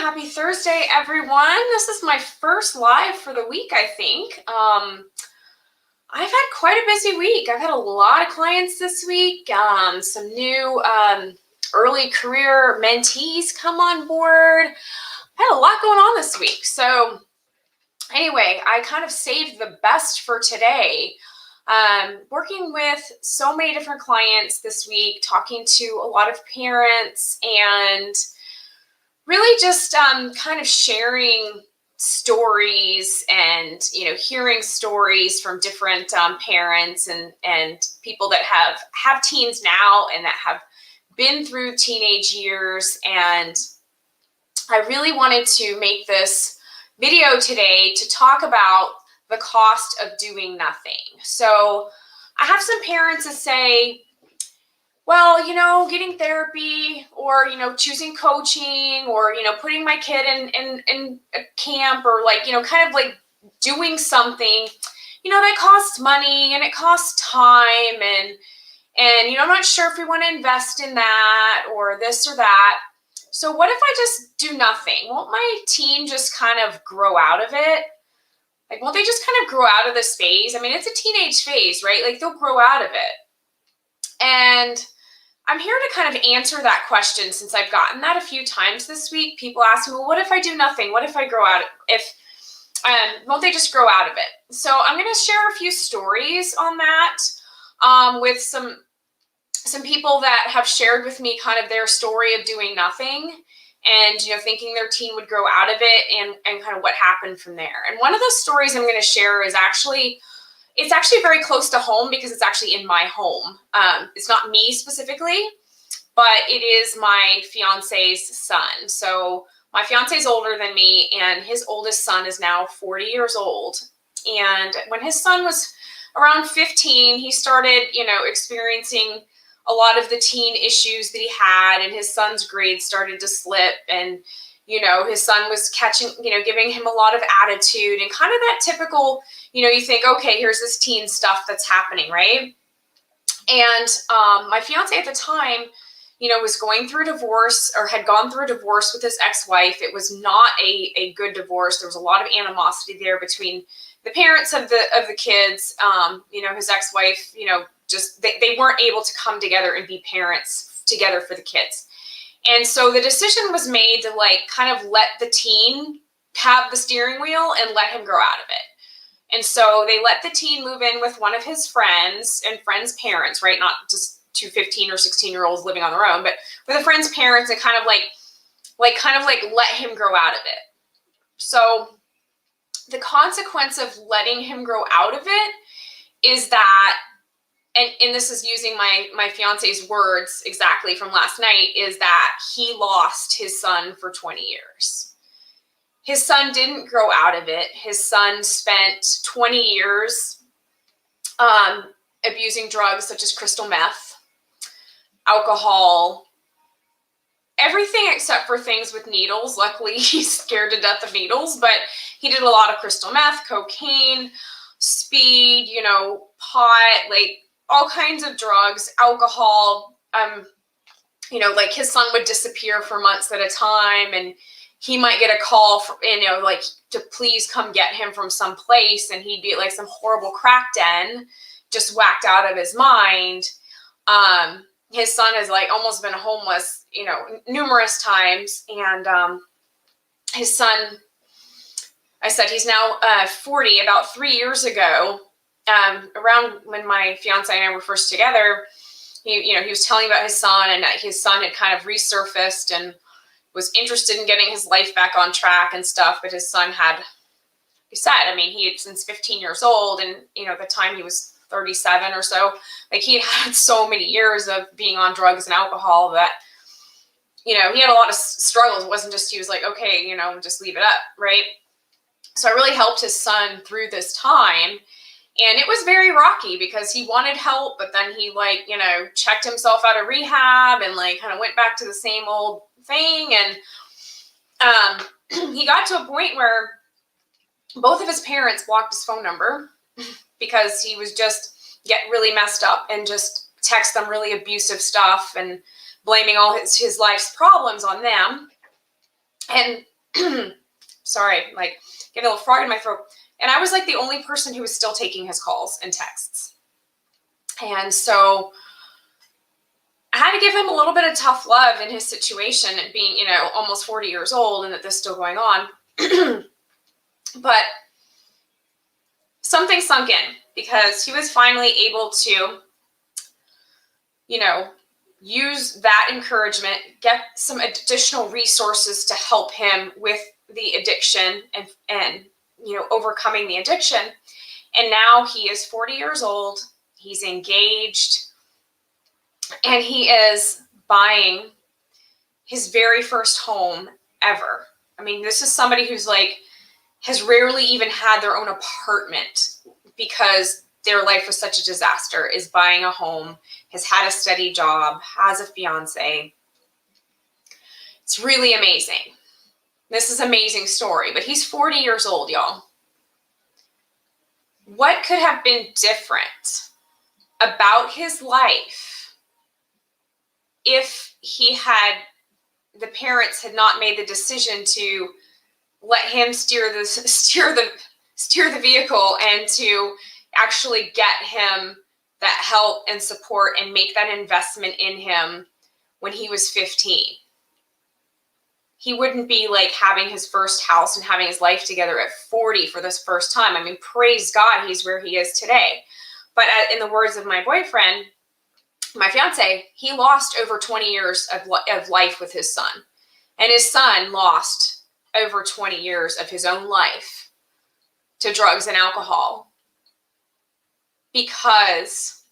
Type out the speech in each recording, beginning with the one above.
Happy Thursday, everyone. This is my first live for the week, I think. I've had quite a busy week. I've had a lot of clients this week, some new early career mentees come on board. I had a lot going on this week. So anyway, I kind of saved the best for today. Working with so many different clients this week, talking to a lot of parents, and really just kind of sharing stories and hearing stories from different parents and people that have teens now and that have been through teenage years. And I really wanted to make this video today to talk about the cost of doing nothing. So I have some parents that say, well, getting therapy or, choosing coaching or, putting my kid in a camp or kind of like doing something, that costs money and it costs time and I'm not sure if we want to invest in that or this or that. So what if I just do nothing? Won't my teen just kind of grow out of it? Like, won't they just kind of grow out of this phase? I mean, it's a teenage phase, right? Like, they'll grow out of it. And I'm here to kind of answer that question, since I've gotten that a few times this week. People ask me, well, what if I do nothing? What if I grow out? Won't they just grow out of it? So I'm going to share a few stories on that with some people that have shared with me kind of their story of doing nothing and, thinking their teen would grow out of it and kind of what happened from there. And one of the stories I'm going to share is it's actually very close to home because it's actually in my home. It's not me specifically, but it is my fiance's son. So my fiance is older than me, and his oldest son is now 40 years old. And when his son was around 15, he started, experiencing a lot of the teen issues that he had, and his son's grades started to slip, and his son was catching, giving him a lot of attitude and kind of that typical, you think, okay, here's this teen stuff that's happening, right? And my fiance at the time, was going through a divorce, or had gone through a divorce with his ex-wife. It was not a good divorce. There was a lot of animosity there between the parents of the kids. His ex-wife, just they weren't able to come together and be parents together for the kids. And so the decision was made to kind of let the teen have the steering wheel and let him grow out of it. And so they let the teen move in with one of his friends and friends' parents, right? Not just two 15 or 16-year-olds living on their own, but with a friend's parents, and kind of let him grow out of it. So the consequence of letting him grow out of it is that, and this is using my fiance's words exactly from last night, is that he lost his son for 20 years. His son didn't grow out of it. His son spent 20 years abusing drugs such as crystal meth, alcohol, everything except for things with needles. Luckily, he's scared to death of needles, but he did a lot of crystal meth, cocaine, speed, pot, all kinds of drugs, alcohol. His son would disappear for months at a time, and he might get a call for, to please come get him from some place, and he'd be at some horrible crack den, just whacked out of his mind. His son has almost been homeless, numerous times, and his son, I said he's now 40. About 3 years ago, around when my fiance and I were first together, he was telling about his son, and that his son had kind of resurfaced and was interested in getting his life back on track and stuff. But his son had, he said, he had, since 15 years old, and at the time he was 37 or so, he had so many years of being on drugs and alcohol that, he had a lot of struggles. It wasn't just, he was like, okay, just leave it up, right? So I really helped his son through this time. And it was very rocky because he wanted help, but then he checked himself out of rehab and kind of went back to the same old thing. And he got to a point where both of his parents blocked his phone number because he was just get really messed up and just text them really abusive stuff and blaming all his life's problems on them. And Sorry, like getting a little frog in my throat. And I was like the only person who was still taking his calls and texts. And so I had to give him a little bit of tough love in his situation and being, almost 40 years old and that this is still going on. But something sunk in because he was finally able to, use that encouragement, get some additional resources to help him with the addiction and overcoming the addiction. And now he is 40 years old. He's engaged and he is buying his very first home ever. I mean, this is somebody who's has rarely even had their own apartment because their life was such a disaster, is buying a home, has had a steady job, has a fiance. It's really amazing. This is an amazing story, but he's 40 years old, y'all. What could have been different about his life if the parents had not made the decision to let him steer the vehicle and to actually get him that help and support and make that investment in him when he was 15? He wouldn't be having his first house and having his life together at 40 for this first time. I mean, praise God, he's where he is today. But in the words of my boyfriend, my fiance, he lost over 20 years of life with his son. And his son lost over 20 years of his own life to drugs and alcohol because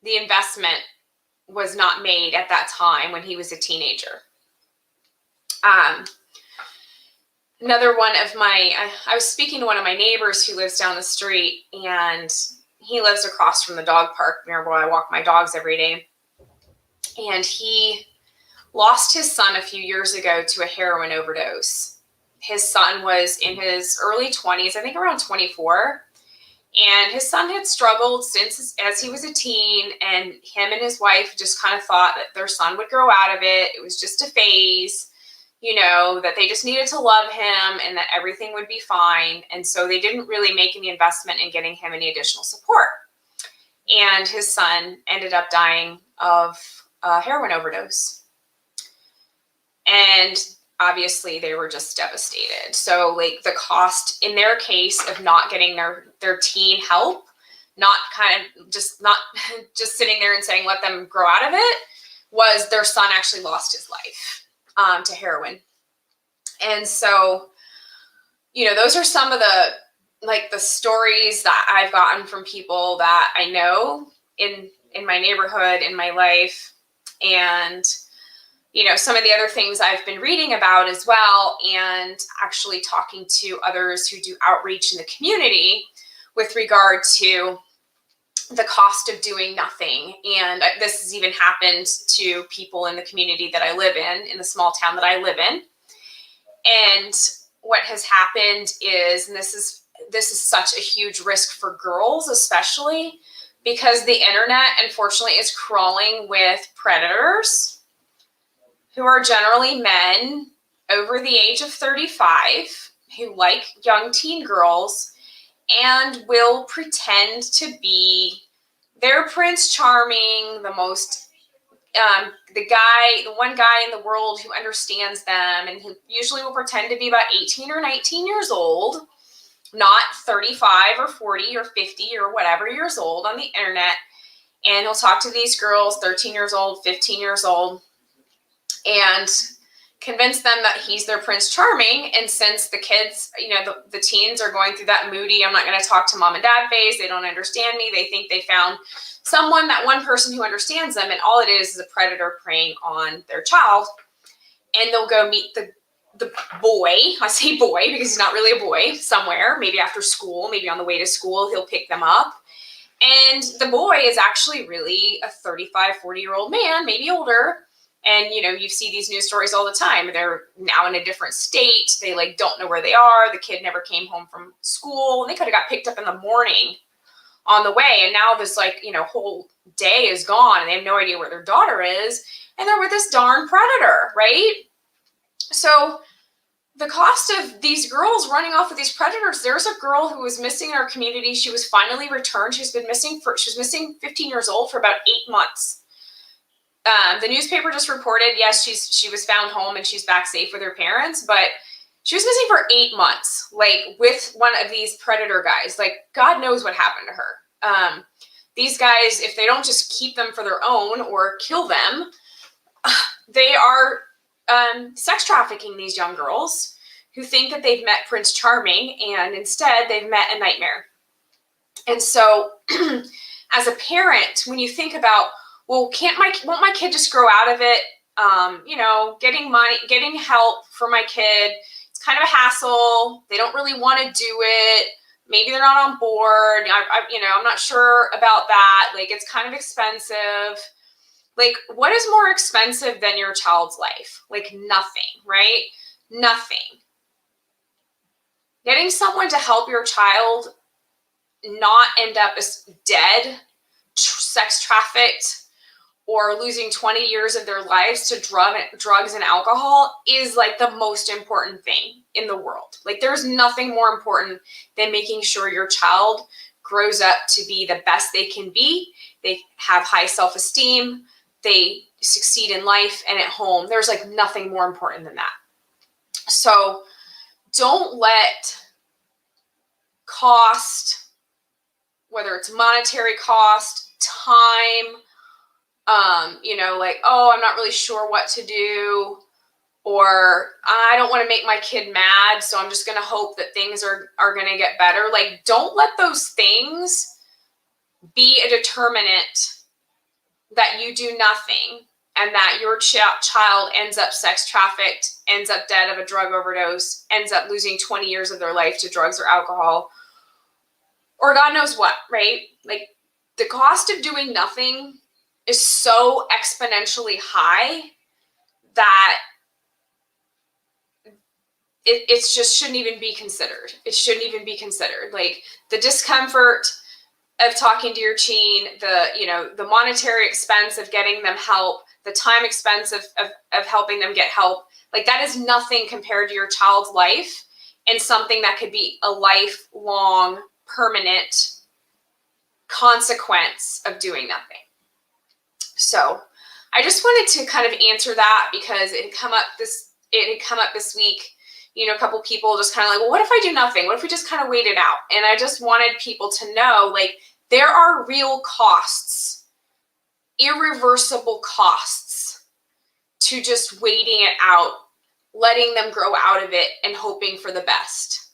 the investment was not made at that time when he was a teenager. Another one of I was speaking to one of my neighbors who lives down the street, and he lives across from the dog park near where I walk my dogs every day. And he lost his son a few years ago to a heroin overdose. His son was in his early 20s, I think around 24. And his son had struggled as he was a teen, and him and his wife just kind of thought that their son would grow out of it. It was just a phase, that they just needed to love him and that everything would be fine. And so they didn't really make any investment in getting him any additional support. And his son ended up dying of a heroin overdose. And obviously they were just devastated. So the cost in their case of not getting their teen help, not just sitting there and saying, let them grow out of it, was their son actually lost his life to heroin. And so, those are some of the stories that I've gotten from people that I know in my neighborhood, in my life. And some of the other things I've been reading about as well, and actually talking to others who do outreach in the community with regard to the cost of doing nothing. And this has even happened to people in the community that I live in the small town that I live in. And what has happened is, and this is such a huge risk for girls, especially because the internet, unfortunately, is crawling with predators who are generally men over the age of 35 who like young teen girls and will pretend to be their Prince Charming, the one guy in the world who understands them, and who usually will pretend to be about 18 or 19 years old, not 35 or 40 or 50 or whatever years old on the internet. And he'll talk to these girls, 13 years old, 15 years old, and convince them that he's their Prince Charming. And since the kids, the teens are going through that moody, I'm not going to talk to mom and dad phase, they don't understand me, they think they found that one person who understands them, and all it is a predator preying on their child. And they'll go meet the boy, I say boy because he's not really a boy, somewhere, maybe after school, maybe on the way to school, he'll pick them up. And the boy is actually really a 35, 40-year-old man, maybe older. And, you see these news stories all the time. They're now in a different state. They don't know where they are. The kid never came home from school, and they could have got picked up in the morning on the way. And now this whole day is gone, and they have no idea where their daughter is. And they're with this darn predator, right? So the cost of these girls running off with these predators. There's a girl who was missing in our community. She was finally returned. She was missing 15 years old for about 8 months. The newspaper just reported, yes, she was found home and she's back safe with her parents, but she was missing for 8 months, like with one of these predator guys. Like, God knows what happened to her. These guys, if they don't just keep them for their own or kill them, they are sex trafficking these young girls who think that they've met Prince Charming, and instead they've met a nightmare. And so as a parent, when you think about, well, won't my kid just grow out of it? Getting money, getting help for my kid, it's kind of a hassle. They don't really want to do it. Maybe they're not on board. I'm not sure about that. Like, it's kind of expensive. Like, what is more expensive than your child's life? Like, nothing, right? Nothing. Getting someone to help your child not end up as dead, sex trafficked, or losing 20 years of their lives to drugs and alcohol is like the most important thing in the world. Like, there's nothing more important than making sure your child grows up to be the best they can be. They have high self-esteem. They succeed in life and at home. There's like nothing more important than that. So don't let cost, whether it's monetary cost, time, like, oh, I'm not really sure what to do, or I don't want to make my kid mad, so I'm just going to hope that things are going to get better. Like, don't let those things be a determinant that you do nothing and that your child ends up sex trafficked, ends up dead of a drug overdose, ends up losing 20 years of their life to drugs or alcohol, or God knows what, right? Like, the cost of doing nothing is so exponentially high that it just shouldn't even be considered. It shouldn't even be considered. Like, the discomfort of talking to your teen, the monetary expense of getting them help, the time expense of helping them get help, like, that is nothing compared to your child's life and something that could be a lifelong, permanent consequence of doing nothing. So I just wanted to kind of answer that because it had come up this week. A couple people just kind of like, well, what if I do nothing? What if we just kind of wait it out? And I just wanted people to know, like, there are real costs, irreversible costs to just waiting it out, letting them grow out of it and hoping for the best.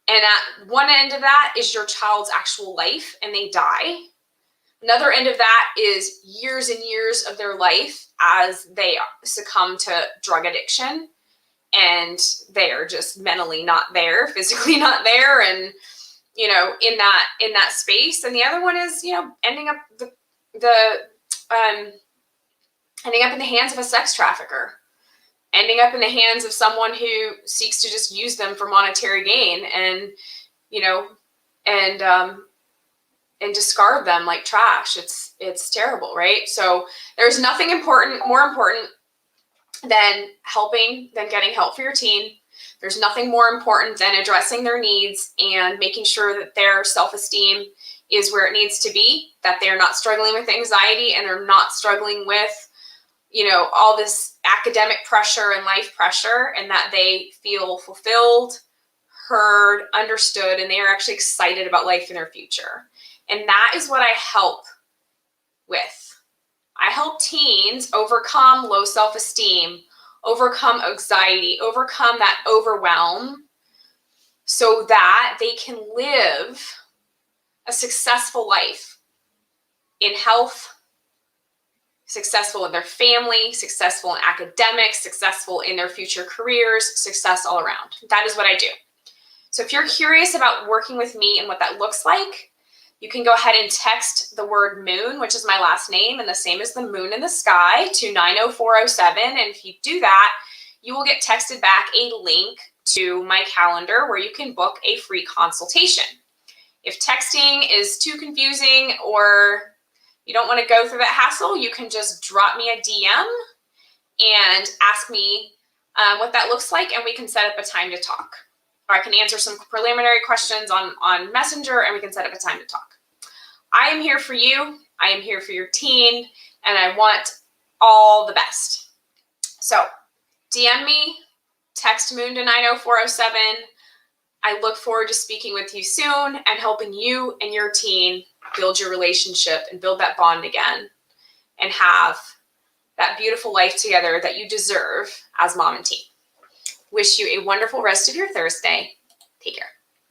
And at one end of that is your child's actual life and they die. Another end of that is years and years of their life as they succumb to drug addiction and they are just mentally not there, physically not there, and in that space. And the other one is ending up ending up in the hands of a sex trafficker, ending up in the hands of someone who seeks to just use them for monetary gain and discard them like trash. It's terrible, right? So there's nothing more important than getting help for your teen. There's nothing more important than addressing their needs and making sure that their self-esteem is where it needs to be, that they're not struggling with anxiety and they're not struggling with, all this academic pressure and life pressure, and that they feel fulfilled, heard, understood, and they are actually excited about life in their future. And that is what I help with. I help teens overcome low self-esteem, overcome anxiety, overcome that overwhelm so that they can live a successful life in health, successful in their family, successful in academics, successful in their future careers, success all around. That is what I do. So if you're curious about working with me and what that looks like, you can go ahead and text the word moon, which is my last name and the same as the moon in the sky, to 90407. And if you do that, you will get texted back a link to my calendar where you can book a free consultation. If texting is too confusing or you don't want to go through that hassle, you can just drop me a DM and ask me what that looks like, and we can set up a time to talk. Or I can answer some preliminary questions on Messenger, and we can set up a time to talk. I am here for you. I am here for your teen, and I want all the best. So DM me, text Moon to 90407. I look forward to speaking with you soon and helping you and your teen build your relationship and build that bond again and have that beautiful life together that you deserve as mom and teen. Wish you a wonderful rest of your Thursday. Take care.